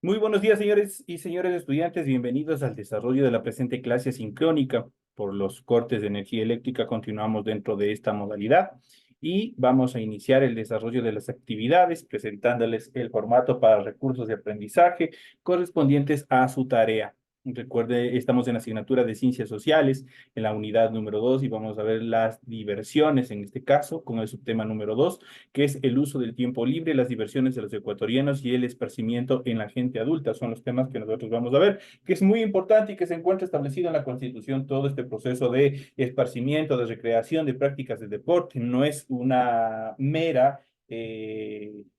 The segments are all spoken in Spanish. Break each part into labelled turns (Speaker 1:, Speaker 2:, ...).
Speaker 1: Muy buenos días, señores y señores estudiantes. Bienvenidos al desarrollo de la presente clase sincrónica. Por los cortes de energía eléctrica, continuamos dentro de esta modalidad y vamos a iniciar el desarrollo de las actividades, presentándoles el formato para recursos de aprendizaje correspondientes a su tarea. Recuerde, estamos en la asignatura de Ciencias Sociales, en la unidad número 2, y vamos a ver las diversiones, en este caso, con el subtema número 2, que es el uso del tiempo libre, las diversiones de los ecuatorianos y el esparcimiento en la gente adulta. Son los temas que nosotros vamos a ver, que es muy importante y que se encuentra establecido en la Constitución todo este proceso de esparcimiento, de recreación, de prácticas de deporte. No es una mera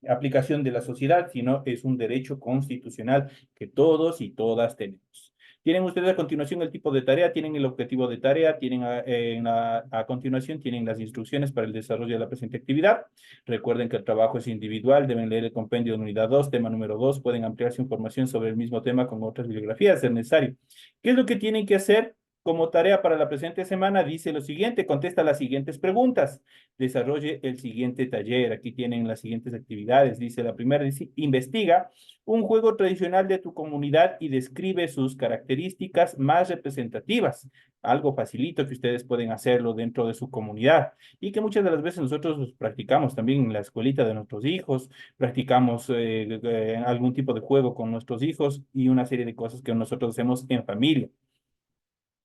Speaker 1: aplicación de la sociedad, sino es un derecho constitucional que todos y todas tenemos. Tienen ustedes a continuación el tipo de tarea, tienen el objetivo de tarea, tienen a continuación tienen las instrucciones para el desarrollo de la presente actividad. Recuerden que el trabajo es individual, deben leer el compendio de unidad 2, tema número 2, pueden ampliar su información sobre el mismo tema con otras bibliografías, si es necesario. ¿Qué es lo que tienen que hacer? Como tarea para la presente semana, dice lo siguiente: contesta las siguientes preguntas, desarrolle el siguiente taller. Aquí tienen las siguientes actividades. Dice la primera, dice, investiga un juego tradicional de tu comunidad y describe sus características más representativas. Algo facilito que ustedes pueden hacerlo dentro de su comunidad y que muchas de las veces nosotros practicamos también en la escuelita de nuestros hijos, practicamos algún tipo de juego con nuestros hijos y una serie de cosas que nosotros hacemos en familia.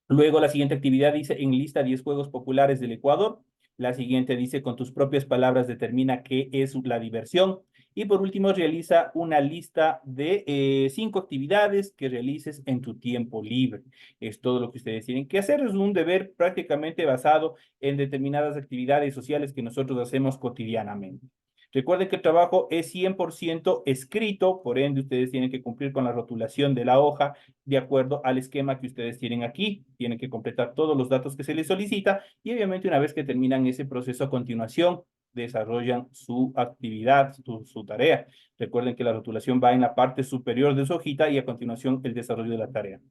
Speaker 1: Luego la siguiente actividad dice, enlista 10 juegos populares del Ecuador. La siguiente dice, con tus propias palabras determina qué es la diversión. Y por último, realiza una lista de 5 actividades que realices en tu tiempo libre. Es todo lo que ustedes tienen que hacer. Es un deber prácticamente basado en determinadas actividades sociales que nosotros hacemos cotidianamente. Recuerden que el trabajo es 100% escrito, por ende ustedes tienen que cumplir con la rotulación de la hoja de acuerdo al esquema que ustedes tienen aquí. Tienen que completar todos los datos que se les solicita y obviamente una vez que terminan ese proceso a continuación, desarrollan su actividad, su tarea. Recuerden que la rotulación va en la parte superior de su hojita y a continuación el desarrollo de la tarea.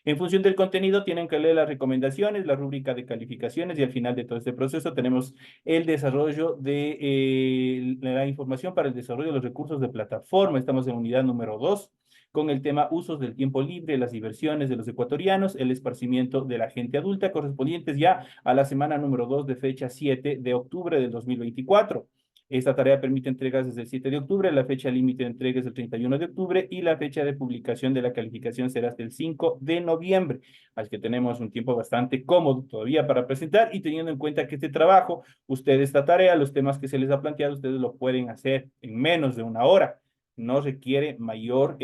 Speaker 1: En función del contenido, tienen que leer las recomendaciones, la rúbrica de calificaciones y al final de todo este proceso tenemos el desarrollo de la información para el desarrollo de los recursos de plataforma. Estamos en unidad número 2 con el tema usos del tiempo libre, las diversiones de los ecuatorianos, el esparcimiento de la gente adulta, correspondientes ya a la semana número 2 de fecha 7 de octubre del 2024. Esta tarea permite entregas desde el 7 de octubre, la fecha límite de entregas es el 31 de octubre y la fecha de publicación de la calificación será hasta el 5 de noviembre. Así que tenemos un tiempo bastante cómodo todavía para presentar y teniendo en cuenta que este trabajo, ustedes esta tarea, los temas que se les ha planteado, ustedes lo pueden hacer en menos de una hora. No requiere mayor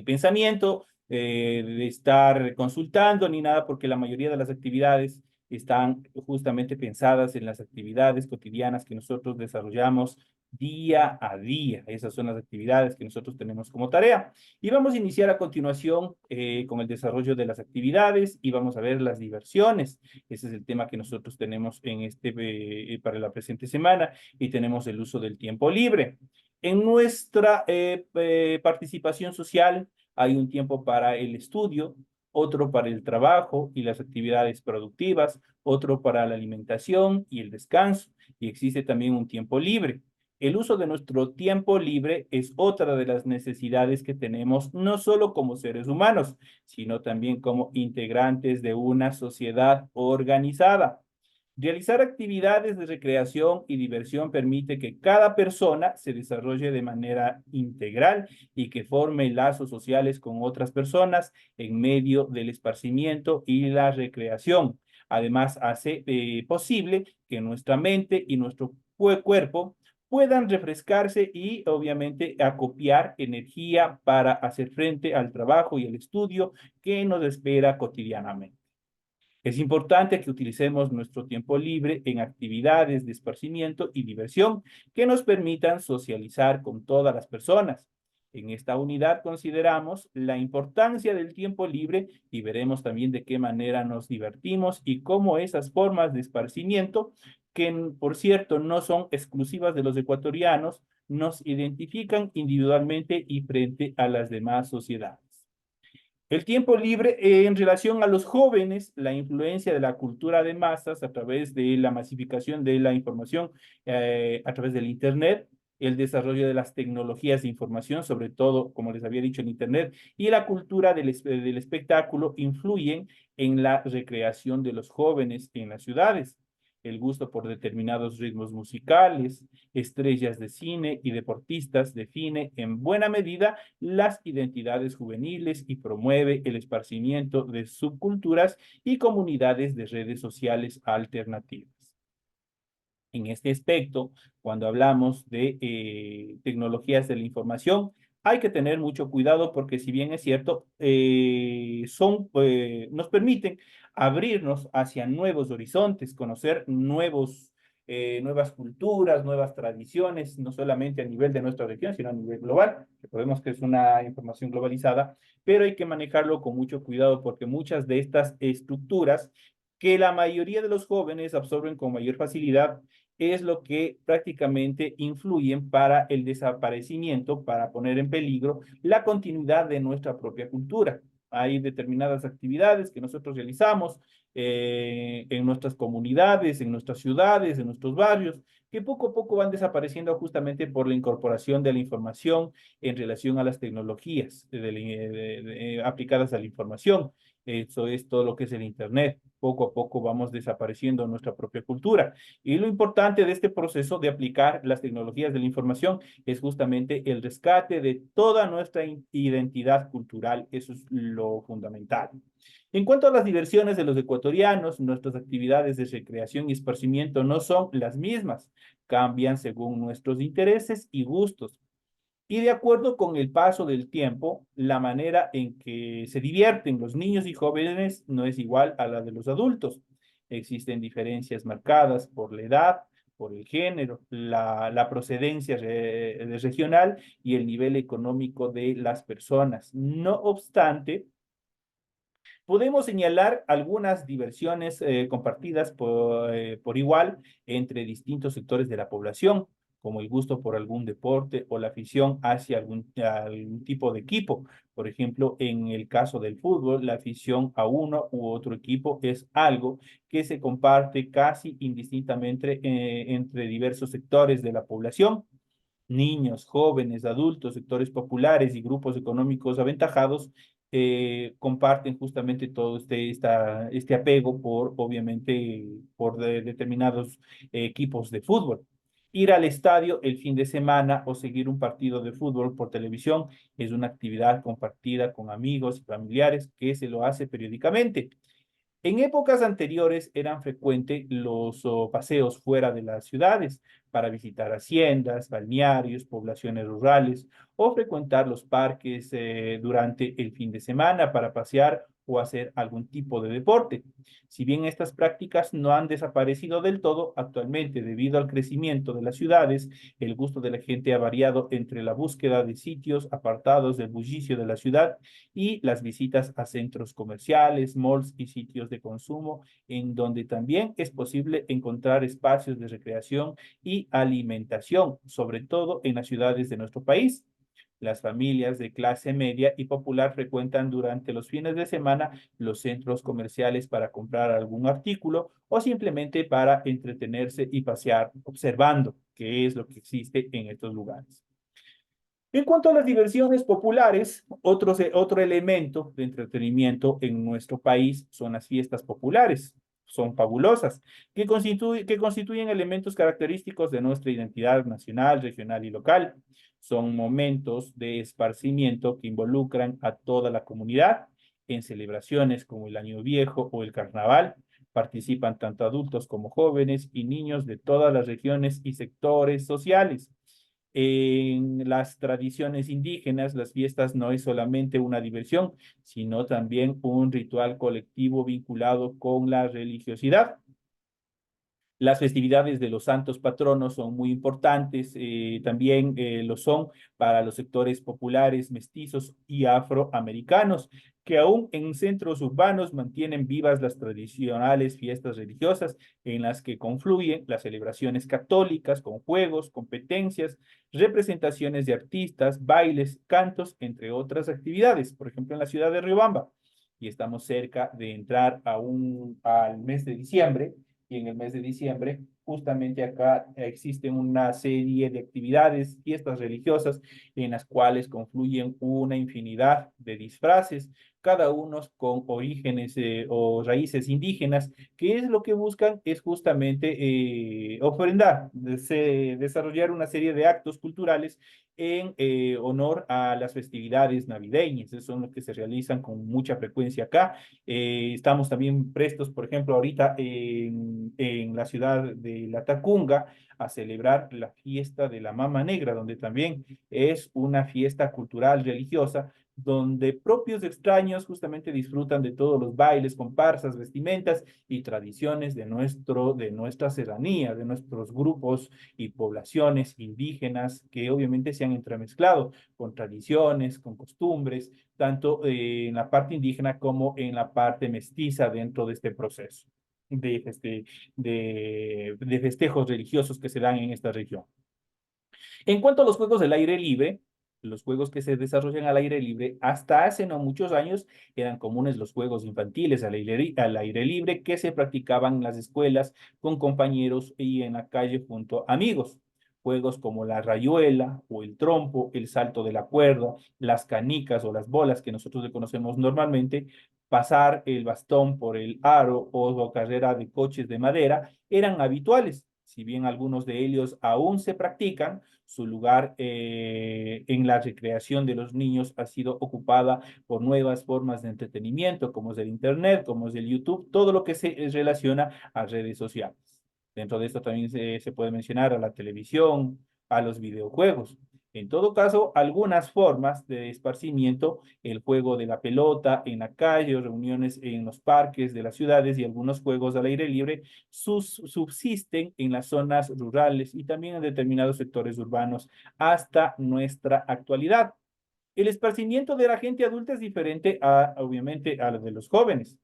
Speaker 1: pensamiento, de estar consultando ni nada, porque la mayoría de las actividades están justamente pensadas en las actividades cotidianas que nosotros desarrollamos día a día. Esas son las actividades que nosotros tenemos como tarea. Y vamos a iniciar a continuación con el desarrollo de las actividades y vamos a ver las diversiones. Ese es el tema que nosotros tenemos en para la presente semana y tenemos el uso del tiempo libre. En nuestra participación social hay un tiempo para el estudio, otro para el trabajo y las actividades productivas, otro para la alimentación y el descanso, y existe también un tiempo libre. El uso de nuestro tiempo libre es otra de las necesidades que tenemos, no solo como seres humanos, sino también como integrantes de una sociedad organizada. Realizar actividades de recreación y diversión permite que cada persona se desarrolle de manera integral y que forme lazos sociales con otras personas en medio del esparcimiento y la recreación. Además, hace posible que nuestra mente y nuestro cuerpo puedan refrescarse y obviamente acopiar energía para hacer frente al trabajo y el estudio que nos espera cotidianamente. Es importante que utilicemos nuestro tiempo libre en actividades de esparcimiento y diversión que nos permitan socializar con todas las personas. En esta unidad consideramos la importancia del tiempo libre y veremos también de qué manera nos divertimos y cómo esas formas de esparcimiento, que por cierto no son exclusivas de los ecuatorianos, nos identifican individualmente y frente a las demás sociedades. El tiempo libre en relación a los jóvenes, la influencia de la cultura de masas a través de la masificación de la información a través del Internet, el desarrollo de las tecnologías de información, sobre todo, como les había dicho, en Internet, y la cultura del espectáculo influyen en la recreación de los jóvenes en las ciudades. El gusto por determinados ritmos musicales, estrellas de cine y deportistas define en buena medida las identidades juveniles y promueve el esparcimiento de subculturas y comunidades de redes sociales alternativas. En este aspecto, cuando hablamos de tecnologías de la información, hay que tener mucho cuidado porque si bien es cierto, nos permiten abrirnos hacia nuevos horizontes, conocer nuevas culturas, nuevas tradiciones, no solamente a nivel de nuestra región, sino a nivel global, que podemos que es una información globalizada, pero hay que manejarlo con mucho cuidado porque muchas de estas estructuras que la mayoría de los jóvenes absorben con mayor facilidad, es lo que prácticamente influyen para el desaparecimiento, para poner en peligro la continuidad de nuestra propia cultura. Hay determinadas actividades que nosotros realizamos en nuestras comunidades, en nuestras ciudades, en nuestros barrios, que poco a poco van desapareciendo justamente por la incorporación de la información en relación a las tecnologías aplicadas a la información. Eso es todo lo que es el Internet. Poco a poco vamos desapareciendo nuestra propia cultura. Y lo importante de este proceso de aplicar las tecnologías de la información es justamente el rescate de toda nuestra identidad cultural. Eso es lo fundamental. En cuanto a las diversiones de los ecuatorianos, nuestras actividades de recreación y esparcimiento no son las mismas, cambian según nuestros intereses y gustos. Y de acuerdo con el paso del tiempo, la manera en que se divierten los niños y jóvenes no es igual a la de los adultos. Existen diferencias marcadas por la edad, por el género, la procedencia regional y el nivel económico de las personas. No obstante, podemos señalar algunas diversiones compartidas por igual entre distintos sectores de la población, como el gusto por algún deporte o la afición hacia algún tipo de equipo. Por ejemplo, en el caso del fútbol, la afición a uno u otro equipo es algo que se comparte casi indistintamente entre diversos sectores de la población. Niños, jóvenes, adultos, sectores populares y grupos económicos aventajados comparten justamente todo este apego por, obviamente, por determinados equipos de fútbol. Ir al estadio el fin de semana o seguir un partido de fútbol por televisión es una actividad compartida con amigos y familiares que se lo hace periódicamente. En épocas anteriores eran frecuentes los paseos fuera de las ciudades para visitar haciendas, balnearios, poblaciones rurales o frecuentar los parques durante el fin de semana para pasear o hacer algún tipo de deporte. Si bien estas prácticas no han desaparecido del todo, actualmente debido al crecimiento de las ciudades, el gusto de la gente ha variado entre la búsqueda de sitios apartados del bullicio de la ciudad y las visitas a centros comerciales, malls y sitios de consumo, en donde también es posible encontrar espacios de recreación y alimentación, sobre todo en las ciudades de nuestro país. Las familias de clase media y popular frecuentan durante los fines de semana los centros comerciales para comprar algún artículo o simplemente para entretenerse y pasear observando qué es lo que existe en estos lugares. En cuanto a las diversiones populares, otro elemento de entretenimiento en nuestro país son las fiestas populares. Son fabulosas, que constituyen elementos característicos de nuestra identidad nacional, regional y local. Son momentos de esparcimiento que involucran a toda la comunidad en celebraciones como el Año Viejo o el Carnaval. Participan tanto adultos como jóvenes y niños de todas las regiones y sectores sociales. En las tradiciones indígenas, las fiestas no es solamente una diversión, sino también un ritual colectivo vinculado con la religiosidad. Las festividades de los santos patronos son muy importantes, también lo son para los sectores populares, mestizos y afroamericanos, que aún en centros urbanos mantienen vivas las tradicionales fiestas religiosas en las que confluyen las celebraciones católicas con juegos, competencias, representaciones de artistas, bailes, cantos, entre otras actividades. Por ejemplo, en la ciudad de Riobamba, y estamos cerca de entrar al mes de diciembre, y en el mes de diciembre justamente acá existen una serie de actividades, fiestas religiosas, en las cuales confluyen una infinidad de disfraces, cada uno con orígenes o raíces indígenas, que es lo que buscan, es justamente ofrendar, desarrollar una serie de actos culturales en honor a las festividades navideñas. Esos son los que se realizan con mucha frecuencia acá. Estamos también prestos, por ejemplo, ahorita en la ciudad de La Tacunga a celebrar la fiesta de la Mama Negra, donde también es una fiesta cultural religiosa donde propios extraños justamente disfrutan de todos los bailes, comparsas, vestimentas y tradiciones de nuestra serranía, de nuestros grupos y poblaciones indígenas que obviamente se han entremezclado con tradiciones, con costumbres, tanto en la parte indígena como en la parte mestiza dentro de este proceso de festejos religiosos que se dan en esta región. En cuanto a los juegos del aire libre, los juegos que se desarrollan al aire libre, hasta hace no muchos años eran comunes los juegos infantiles al aire libre que se practicaban en las escuelas con compañeros y en la calle junto a amigos. Juegos como la rayuela o el trompo, el salto de la cuerda, las canicas o las bolas que nosotros le conocemos normalmente, pasar el bastón por el aro o carrera de coches de madera eran habituales. Si bien algunos de ellos aún se practican, su lugar en la recreación de los niños ha sido ocupada por nuevas formas de entretenimiento, como es el Internet, como es el YouTube, todo lo que se relaciona a redes sociales. Dentro de esto también se puede mencionar a la televisión, a los videojuegos. En todo caso, algunas formas de esparcimiento, el juego de la pelota en la calle, reuniones en los parques de las ciudades y algunos juegos al aire libre subsisten en las zonas rurales y también en determinados sectores urbanos hasta nuestra actualidad. El esparcimiento de la gente adulta es diferente obviamente, a lo de los jóvenes.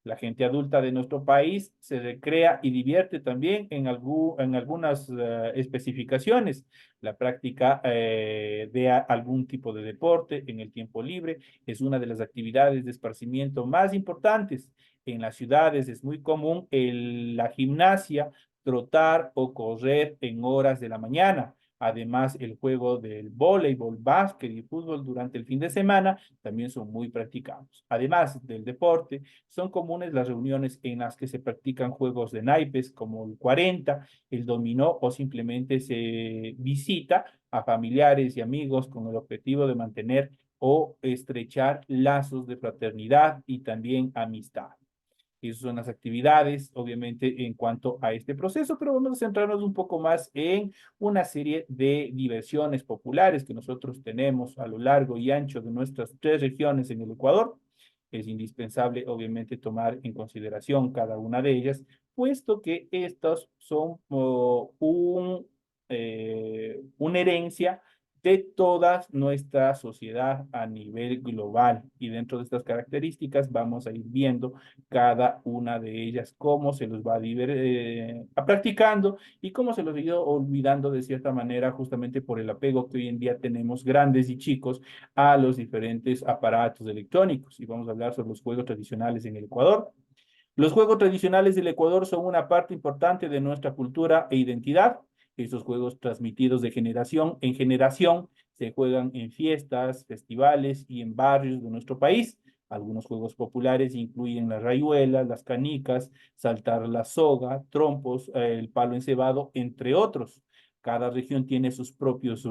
Speaker 1: La gente adulta de nuestro país se recrea y divierte también en algunas especificaciones. La práctica de algún tipo de deporte en el tiempo libre es una de las actividades de esparcimiento más importantes. En las ciudades es muy común la gimnasia, trotar o correr en horas de la mañana. Además, el juego del voleibol, básquet y fútbol durante el fin de semana también son muy practicados. Además del deporte, son comunes las reuniones en las que se practican juegos de naipes como el 40, el dominó o simplemente se visita a familiares y amigos con el objetivo de mantener o estrechar lazos de fraternidad y también amistad. Esas son las actividades, obviamente, en cuanto a este proceso, pero vamos a centrarnos un poco más en una serie de diversiones populares que nosotros tenemos a lo largo y ancho de nuestras tres regiones en el Ecuador. Es indispensable, obviamente, tomar en consideración cada una de ellas, puesto que estas son una herencia de toda nuestra sociedad a nivel global. Y dentro de estas características vamos a ir viendo cada una de ellas, cómo se los va a practicando y cómo se los ha ido olvidando de cierta manera justamente por el apego que hoy en día tenemos grandes y chicos a los diferentes aparatos electrónicos. Y vamos a hablar sobre los juegos tradicionales en el Ecuador. Los juegos tradicionales del Ecuador son una parte importante de nuestra cultura e identidad. Estos juegos transmitidos de generación en generación se juegan en fiestas, festivales y en barrios de nuestro país. Algunos juegos populares incluyen la rayuela, las canicas, saltar la soga, trompos, el palo encebado, entre otros. Cada región tiene sus propias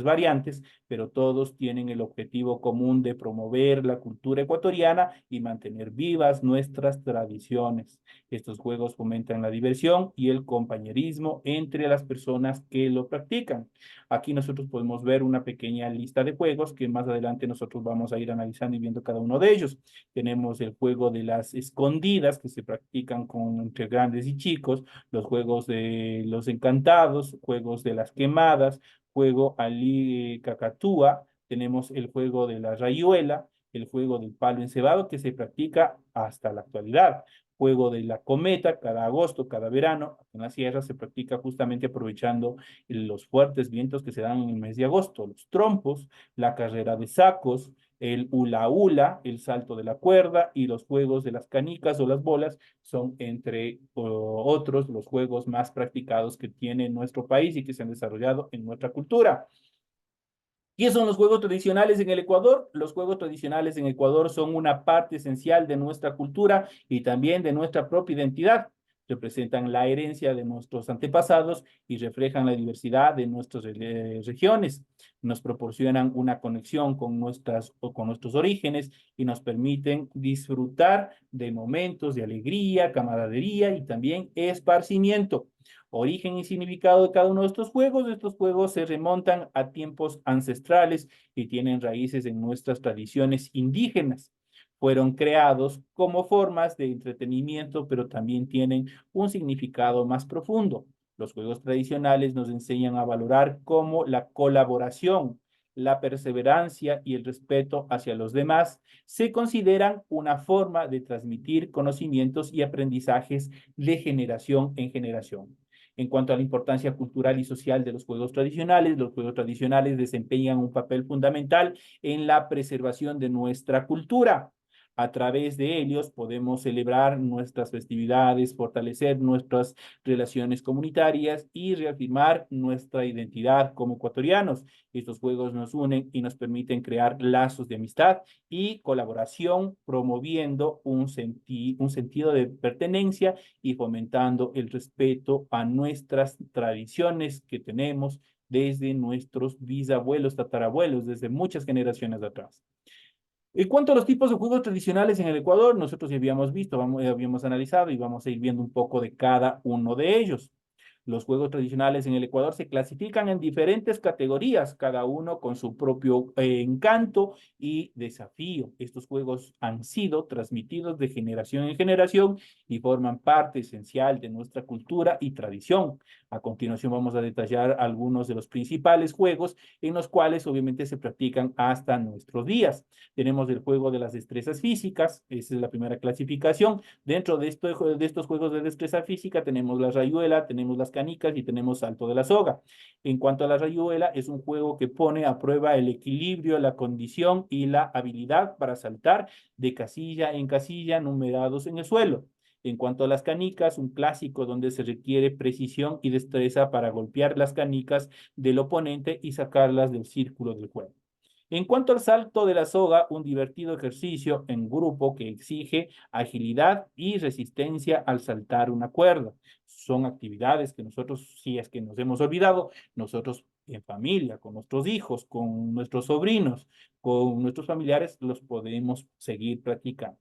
Speaker 1: variantes, pero todos tienen el objetivo común de promover la cultura ecuatoriana y mantener vivas nuestras tradiciones. Estos juegos fomentan la diversión y el compañerismo entre las personas que lo practican. Aquí nosotros podemos ver una pequeña lista de juegos que más adelante nosotros vamos a ir analizando y viendo cada uno de ellos. Tenemos el juego de las escondidas que se practican entre grandes y chicos, los juegos de los encantados, juegos de las quemadas, juego Ali Cacatúa, tenemos el juego de la rayuela, el juego del palo encebado que se practica hasta la actualidad. Juego de la cometa, cada agosto, cada verano, en la sierra se practica justamente aprovechando los fuertes vientos que se dan en el mes de agosto. Los trompos, la carrera de sacos, El hula hula, el salto de la cuerda y los juegos de las canicas o las bolas son, entre otros, los juegos más practicados que tiene nuestro país y que se han desarrollado en nuestra cultura. ¿Qué son los juegos tradicionales en el Ecuador? Los juegos tradicionales en Ecuador son una parte esencial de nuestra cultura y también de nuestra propia identidad. Representan la herencia de nuestros antepasados y reflejan la diversidad de nuestras regiones. Nos proporcionan una conexión con nuestros orígenes y nos permiten disfrutar de momentos de alegría, camaradería y también esparcimiento. Origen y significado de cada uno de estos juegos. Estos juegos se remontan a tiempos ancestrales y tienen raíces en nuestras tradiciones indígenas. Fueron creados como formas de entretenimiento, pero también tienen un significado más profundo. Los juegos tradicionales nos enseñan a valorar cómo la colaboración, la perseverancia y el respeto hacia los demás se consideran una forma de transmitir conocimientos y aprendizajes de generación en generación. En cuanto a la importancia cultural y social de los juegos tradicionales desempeñan un papel fundamental en la preservación de nuestra cultura. A través de ellos podemos celebrar nuestras festividades, fortalecer nuestras relaciones comunitarias y reafirmar nuestra identidad como ecuatorianos. Estos juegos nos unen y nos permiten crear lazos de amistad y colaboración, promoviendo un sentido de pertenencia y fomentando el respeto a nuestras tradiciones que tenemos desde nuestros bisabuelos, tatarabuelos, desde muchas generaciones atrás. En cuanto a los tipos de juegos tradicionales en el Ecuador, nosotros ya habíamos visto, habíamos analizado y vamos a ir viendo un poco de cada uno de ellos. Los juegos tradicionales en el Ecuador se clasifican en diferentes categorías, cada uno con su propio encanto y desafío. Estos juegos han sido transmitidos de generación en generación y forman parte esencial de nuestra cultura y tradición. A continuación vamos a detallar algunos de los principales juegos en los cuales obviamente se practican hasta nuestros días. Tenemos el juego de las destrezas físicas, esa es la primera clasificación. Dentro de estos juegos de destreza física tenemos la rayuela, tenemos las canicas y tenemos salto de la soga. En cuanto a la rayuela, es un juego que pone a prueba el equilibrio, la condición y la habilidad para saltar de casilla en casilla numerados en el suelo. En cuanto a las canicas, un clásico donde se requiere precisión y destreza para golpear las canicas del oponente y sacarlas del círculo del juego. En cuanto al salto de la soga, un divertido ejercicio en grupo que exige agilidad y resistencia al saltar una cuerda. Son actividades que nosotros, si es que nos hemos olvidado, nosotros en familia, con nuestros hijos, con nuestros sobrinos, con nuestros familiares, los podemos seguir practicando.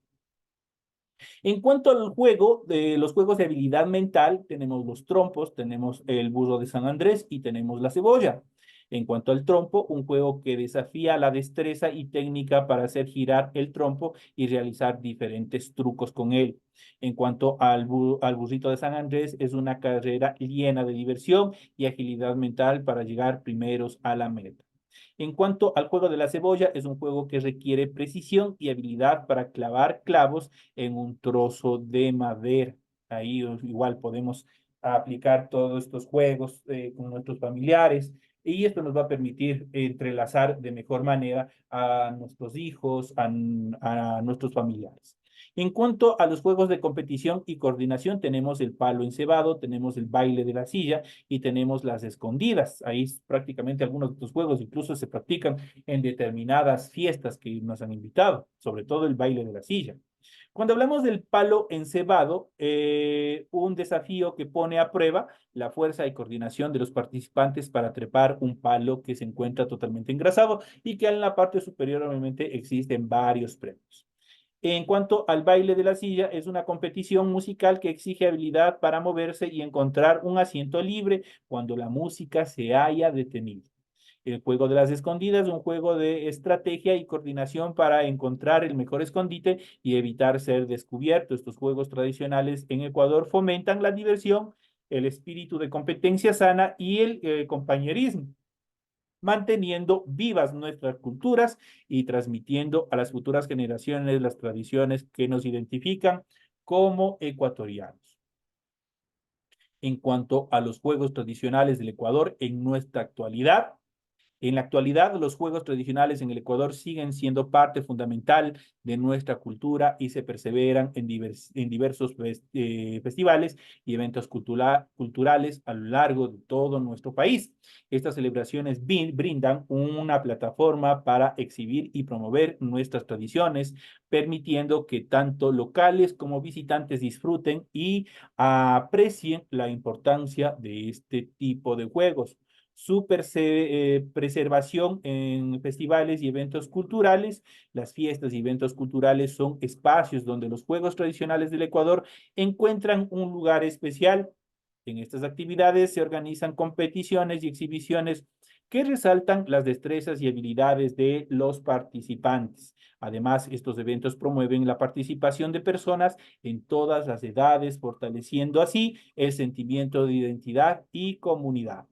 Speaker 1: En cuanto al juego, de los juegos de habilidad mental, tenemos los trompos, tenemos el burro de San Andrés y tenemos la cebolla. En cuanto al trompo, un juego que desafía la destreza y técnica para hacer girar el trompo y realizar diferentes trucos con él. En cuanto al burrito de San Andrés, es una carrera llena de diversión y agilidad mental para llegar primeros a la meta. En cuanto al juego de la cebolla, es un juego que requiere precisión y habilidad para clavar clavos en un trozo de madera. Ahí igual podemos aplicar todos estos juegos con nuestros familiares y esto nos va a permitir entrelazar de mejor manera a nuestros hijos, a nuestros familiares. En cuanto a los juegos de competición y coordinación, tenemos el palo encebado, tenemos el baile de la silla y tenemos las escondidas. Ahí prácticamente algunos de estos juegos incluso se practican en determinadas fiestas que nos han invitado, sobre todo el baile de la silla. Cuando hablamos del palo encebado, un desafío que pone a prueba la fuerza y coordinación de los participantes para trepar un palo que se encuentra totalmente engrasado y que en la parte superior obviamente existen varios premios. En cuanto al baile de la silla, es una competición musical que exige habilidad para moverse y encontrar un asiento libre cuando la música se haya detenido. El juego de las escondidas es un juego de estrategia y coordinación para encontrar el mejor escondite y evitar ser descubierto. Estos juegos tradicionales en Ecuador fomentan la diversión, el espíritu de competencia sana y el compañerismo, manteniendo vivas nuestras culturas y transmitiendo a las futuras generaciones las tradiciones que nos identifican como ecuatorianos. En cuanto a los juegos tradicionales del Ecuador en nuestra actualidad, En la actualidad, los juegos tradicionales en el Ecuador siguen siendo parte fundamental de nuestra cultura y se perseveran en diversos festivales y eventos culturales a lo largo de todo nuestro país. Estas celebraciones brindan una plataforma para exhibir y promover nuestras tradiciones, permitiendo que tanto locales como visitantes disfruten y aprecien la importancia de este tipo de juegos. Su preservación en festivales y eventos culturales. Las fiestas y eventos culturales son espacios donde los juegos tradicionales del Ecuador encuentran un lugar especial. En estas actividades se organizan competiciones y exhibiciones que resaltan las destrezas y habilidades de los participantes. Además, estos eventos promueven la participación de personas en todas las edades, fortaleciendo así el sentimiento de identidad y comunidad.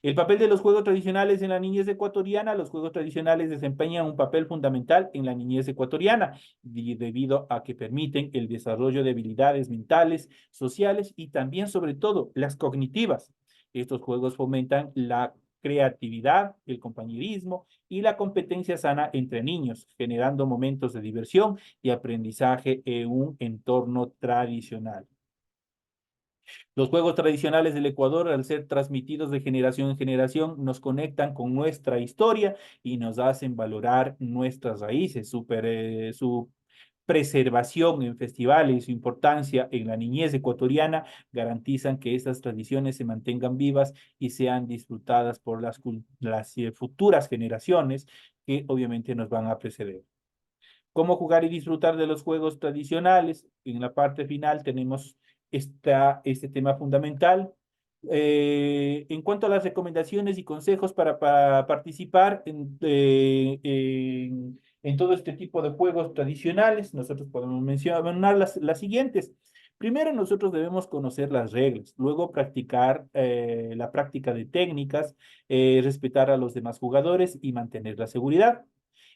Speaker 1: El papel de los juegos tradicionales en la niñez ecuatoriana. Los juegos tradicionales desempeñan un papel fundamental en la niñez ecuatoriana debido a que permiten el desarrollo de habilidades mentales, sociales y también, sobre todo, las cognitivas. Estos juegos fomentan la creatividad, el compañerismo y la competencia sana entre niños, generando momentos de diversión y aprendizaje en un entorno tradicional. Los juegos tradicionales del Ecuador, al ser transmitidos de generación en generación, nos conectan con nuestra historia y nos hacen valorar nuestras raíces, su preservación en festivales y su importancia en la niñez ecuatoriana garantizan que estas tradiciones se mantengan vivas y sean disfrutadas por las futuras generaciones que obviamente nos van a preceder. ¿Cómo jugar y disfrutar de los juegos tradicionales? En la parte final tenemos este tema fundamental. En cuanto a las recomendaciones y consejos para participar en todo este tipo de juegos tradicionales, nosotros podemos mencionar las siguientes. Primero, nosotros debemos conocer las reglas, luego practicar la práctica de técnicas, respetar a los demás jugadores y mantener la seguridad.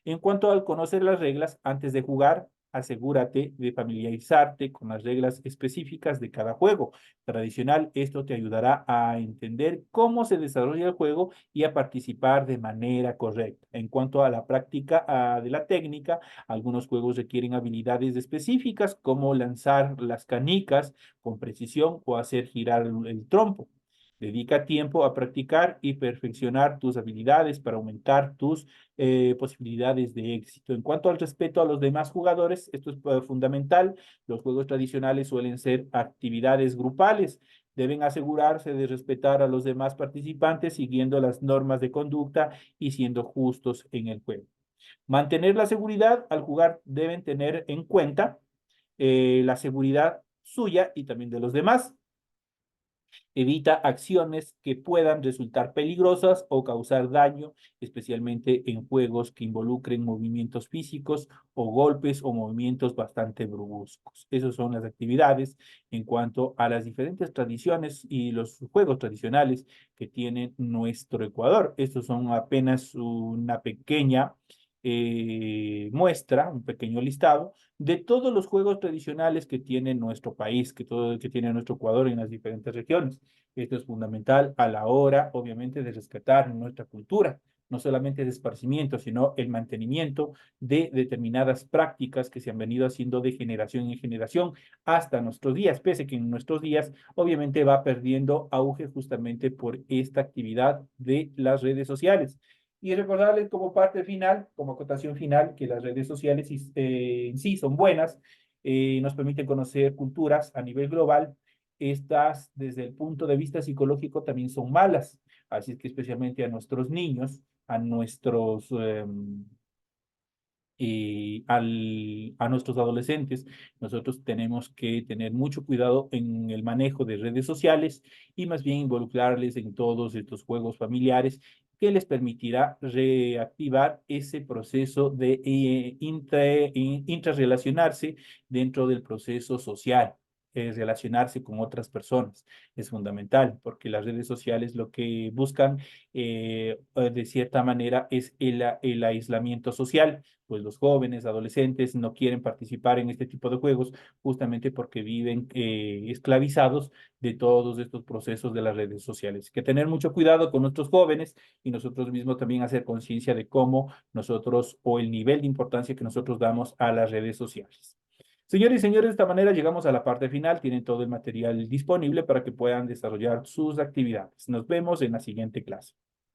Speaker 1: En cuanto al conocer las reglas, antes de jugar, asegúrate de familiarizarte con las reglas específicas de cada juego tradicional. Esto te ayudará a entender cómo se desarrolla el juego y a participar de manera correcta. En cuanto a la práctica de la técnica, algunos juegos requieren habilidades específicas como lanzar las canicas con precisión o hacer girar el trompo. Dedica tiempo a practicar y perfeccionar tus habilidades para aumentar tus posibilidades de éxito. En cuanto al respeto a los demás jugadores, esto es fundamental. Los juegos tradicionales suelen ser actividades grupales. Deben asegurarse de respetar a los demás participantes siguiendo las normas de conducta y siendo justos en el juego. Mantener la seguridad al jugar deben tener en cuenta la seguridad suya y también de los demás. Evita acciones que puedan resultar peligrosas o causar daño, especialmente en juegos que involucren movimientos físicos o golpes o movimientos bastante bruscos. Esas son las actividades en cuanto a las diferentes tradiciones y los juegos tradicionales que tiene nuestro Ecuador. Estos son apenas una pequeña muestra, un pequeño listado de todos los juegos tradicionales que tiene nuestro país, que tiene nuestro Ecuador en las diferentes regiones. Esto es fundamental a la hora, obviamente, de rescatar nuestra cultura, no solamente de esparcimiento, sino el mantenimiento de determinadas prácticas que se han venido haciendo de generación en generación hasta nuestros días, pese que en nuestros días, obviamente, va perdiendo auge justamente por esta actividad de las redes sociales. Y recordarles como parte final, como acotación final, que las redes sociales en sí son buenas, nos permiten conocer culturas a nivel global. Estas, desde el punto de vista psicológico, también son malas. Así es que especialmente a nuestros niños, a nuestros a nuestros adolescentes, nosotros tenemos que tener mucho cuidado en el manejo de redes sociales y más bien involucrarles en todos estos juegos familiares que les permitirá reactivar ese proceso de intrarrelacionarse dentro del proceso social. relacionarse con otras personas. Es fundamental porque las redes sociales lo que buscan de cierta manera es el aislamiento social. Pues los jóvenes, adolescentes no quieren participar en este tipo de juegos justamente porque viven esclavizados de todos estos procesos de las redes sociales. Que tener mucho cuidado con nuestros jóvenes y nosotros mismos también hacer conciencia de cómo nosotros o el nivel de importancia que nosotros damos a las redes sociales. Señores y señores, de esta manera llegamos a la parte final. Tienen todo el material disponible para que puedan desarrollar sus actividades. Nos vemos en la siguiente clase.